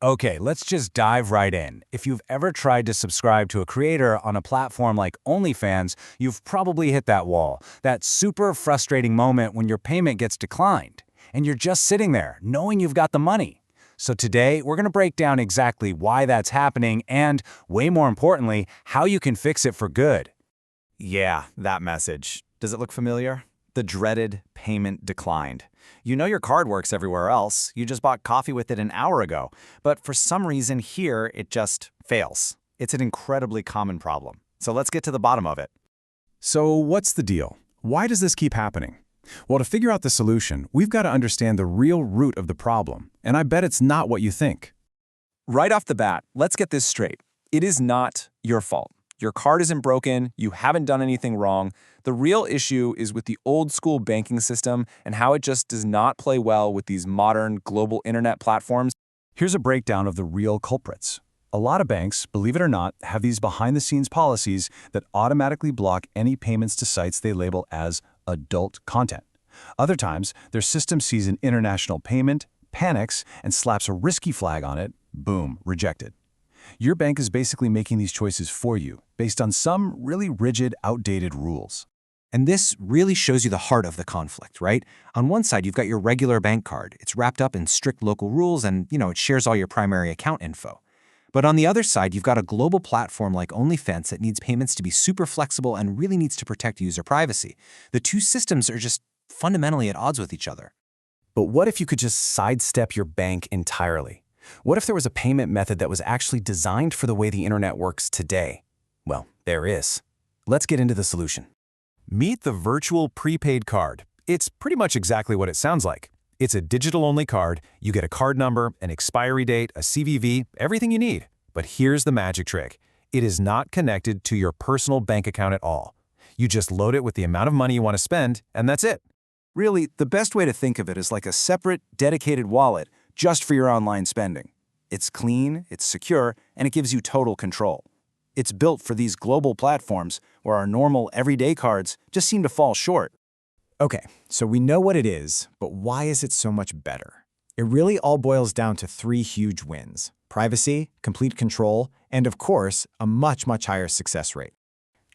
Okay, let's just dive right in. If you've ever tried to subscribe to a creator on a platform like OnlyFans, you've probably hit that wall, that super frustrating moment when your payment gets declined, and you're just sitting there, knowing you've got the money. So today, we're going to break down exactly why that's happening and, way more importantly, how you can fix it for good. Yeah, that message. Does it look familiar? The dreaded payment declined. You know your card works everywhere else. You just bought coffee with it an hour ago. But for some reason here, it just fails. It's an incredibly common problem. So let's get to the bottom of it. So what's the deal? Why does this keep happening? Well, to figure out the solution, we've got to understand the real root of the problem. And I bet it's not what you think. Right off the bat, let's get this straight. It is not your fault. Your card isn't broken, you haven't done anything wrong. The real issue is with the old school banking system and how it just does not play well with these modern global internet platforms. Here's a breakdown of the real culprits. A lot of banks, believe it or not, have these behind-the-scenes policies that automatically block any payments to sites they label as adult content. Other times, their system sees an international payment, panics, and slaps a risky flag on it. Boom, rejected. Your bank is basically making these choices for you, based on some really rigid, outdated rules. And this really shows you the heart of the conflict, right? On one side, you've got your regular bank card. It's wrapped up in strict local rules and, it shares all your primary account info. But on the other side, you've got a global platform like OnlyFans that needs payments to be super flexible and really needs to protect user privacy. The two systems are just fundamentally at odds with each other. But what if you could just sidestep your bank entirely? What if there was a payment method that was actually designed for the way the internet works today? Well, there is. Let's get into the solution. Meet the Virtual Prepaid Card. It's pretty much exactly what it sounds like. It's a digital-only card. You get a card number, an expiry date, a CVV, everything you need. But here's the magic trick. It is not connected to your personal bank account at all. You just load it with the amount of money you want to spend, and that's it. Really, the best way to think of it is like a separate, dedicated wallet just for your online spending. It's clean, it's secure, and it gives you total control. It's built for these global platforms where our normal, everyday cards just seem to fall short. Okay, so we know what it is, but why is it so much better? It really all boils down to three huge wins: privacy, complete control, and of course, a much, much higher success rate.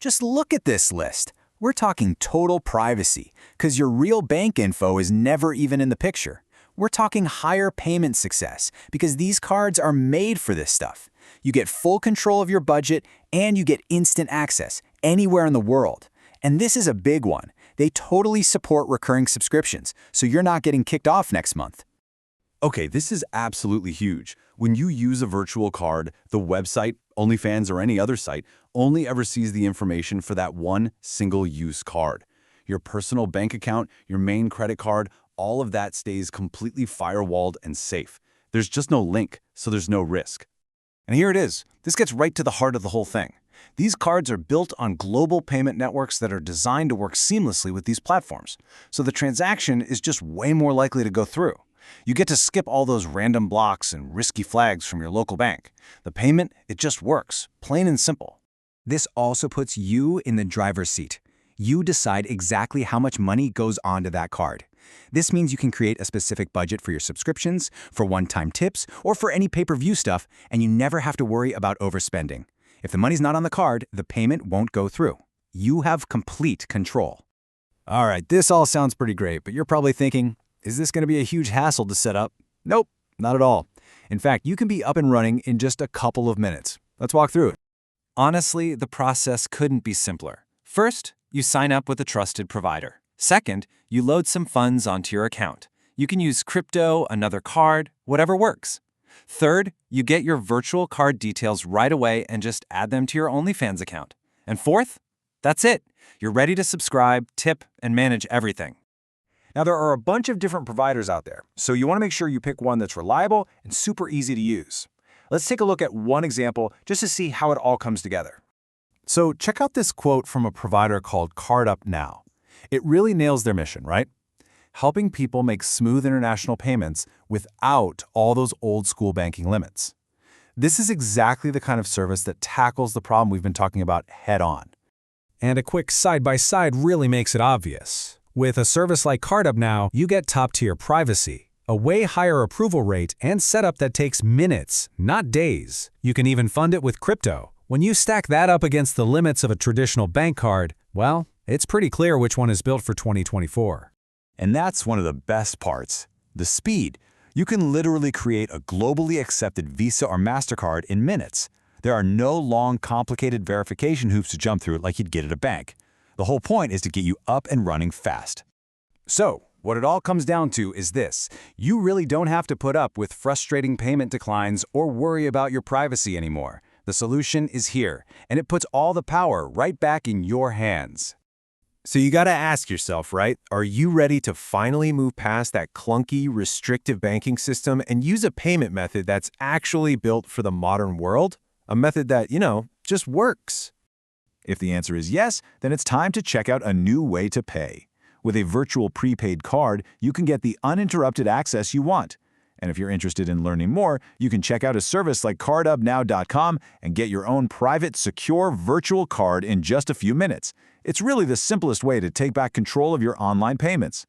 Just look at this list. We're talking total privacy, because your real bank info is never even in the picture. We're talking higher payment success, because these cards are made for this stuff. You get full control of your budget, and you get instant access anywhere in the world. And this is a big one. They totally support recurring subscriptions, so you're not getting kicked off next month. Okay, this is absolutely huge. When you use a virtual card, the website, OnlyFans, or any other site only ever sees the information for that one single-use card. Your personal bank account, your main credit card, all of that stays completely firewalled and safe. There's just no link, so there's no risk. And here it is. This gets right to the heart of the whole thing. These cards are built on global payment networks that are designed to work seamlessly with these platforms. So the transaction is just way more likely to go through. You get to skip all those random blocks and risky flags from your local bank. The payment, it just works, plain and simple. This also puts you in the driver's seat. You decide exactly how much money goes onto that card. This means you can create a specific budget for your subscriptions, for one-time tips, or for any pay-per-view stuff, and you never have to worry about overspending. If the money's not on the card, the payment won't go through. You have complete control. All right, this all sounds pretty great, but you're probably thinking, is this going to be a huge hassle to set up? Nope, not at all. In fact, you can be up and running in just a couple of minutes. Let's walk through it. Honestly, the process couldn't be simpler. First, you sign up with a trusted provider. Second, you load some funds onto your account. You can use crypto, another card, whatever works. Third, you get your virtual card details right away and just add them to your OnlyFans account. And fourth, that's it. You're ready to subscribe, tip, and manage everything. Now, there are a bunch of different providers out there, so you want to make sure you pick one that's reliable and super easy to use. Let's take a look at one example just to see how it all comes together. So check out this quote from a provider called CardUpNow. It really nails their mission, right? Helping people make smooth international payments without all those old-school banking limits. This is exactly the kind of service that tackles the problem we've been talking about head-on. And a quick side-by-side really makes it obvious. With a service like CardUpNow, you get top-tier privacy, a way higher approval rate, and setup that takes minutes, not days. You can even fund it with crypto. When you stack that up against the limits of a traditional bank card, well, it's pretty clear which one is built for 2024. And that's one of the best parts, the speed. You can literally create a globally accepted Visa or Mastercard in minutes. There are no long, complicated verification hoops to jump through like you'd get at a bank. The whole point is to get you up and running fast. So, what it all comes down to is this. You really don't have to put up with frustrating payment declines or worry about your privacy anymore. The solution is here, and it puts all the power right back in your hands. So you got to ask yourself, right? Are you ready to finally move past that clunky, restrictive banking system and use a payment method that's actually built for the modern world? A method that, just works. If the answer is yes, then it's time to check out a new way to pay. With a virtual prepaid card, you can get the uninterrupted access you want. And if you're interested in learning more, you can check out a service like CardUpNow.com and get your own private, secure virtual card in just a few minutes. It's really the simplest way to take back control of your online payments.